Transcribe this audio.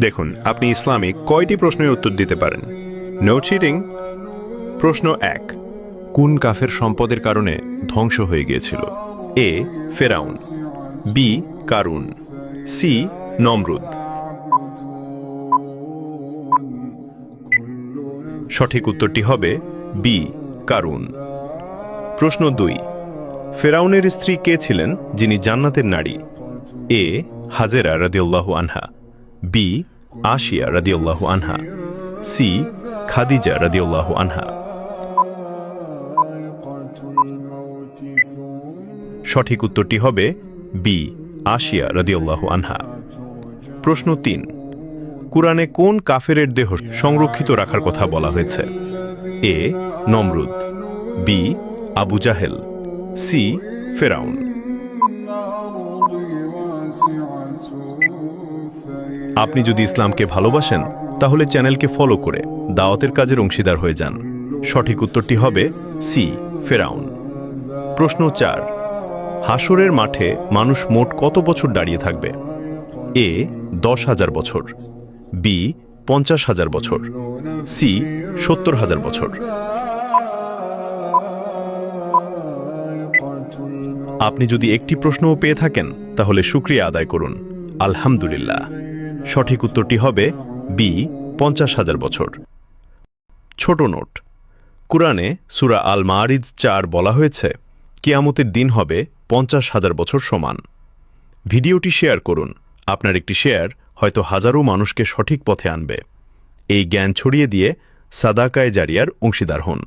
দেখুন, আপনি ইসলামিক কয়টি প্রশ্নের উত্তর দিতে পারেন? No cheating. প্রশ্ন 1, কোন কাফের সম্পদের কারণে ধ্বংস হয়ে গিয়েছিল? এ ফেরাউন, বি কারুন, সি নমরুদ। সঠিক উত্তরটি হবে বি কারুন। প্রশ্ন 2, ফেরাউনের স্ত্রী কে ছিলেন যিনি জান্নাতের নারী? এ হাজেরা রাদিয়াল্লাহু আনহা, বি আশিয়া রাদিয়াল্লাহু আনহা, সি খাদিজা রাদিয়াল্লাহু আনহা। সঠিক উত্তরটি হবে বি আশিয়া রাদিয়াল্লাহু আনহা। প্রশ্ন 3, কুরআনে কোন কাফেরের দেহ সংরক্ষিত রাখার কথা বলা হয়েছে? এ নমরুদ, বি আবু জাহেল, সি ফেরাউন। আপনি যদি ইসলামকে ভালোবাসেন তাহলে চ্যানেলকে ফলো করে দাওয়াতের কাজের অংশীদার হয়ে যান। সঠিক উত্তরটি হবে সি ফেরাউন। প্রশ্ন 4, হাসরের মাঠে মানুষ মোট কত বছর দাঁড়িয়ে থাকবে? এ 10,000 বছর, বি 50,000 বছর, সি 70,000 বছর। আপনি যদি একটি প্রশ্নও পেয়ে থাকেন তাহলে শুকরিয়া আদায় করুন, আলহামদুলিল্লাহ। সঠিক উত্তরটি হবে বি 50,000 বছর। ছোট নোট, কুরআনে সূরা আল মাআরিজ 4 বলা হয়েছে কিয়ামতের দিন হবে 50,000 বছর সমান। ভিডিওটি শেয়ার করুন, আপনার একটি শেয়ার হয়তো হাজারো মানুষকে সঠিক পথে আনবে। এই জ্ঞান ছড়িয়ে দিয়ে সাদাকায়ে জারিয়ার অংশীদার হন।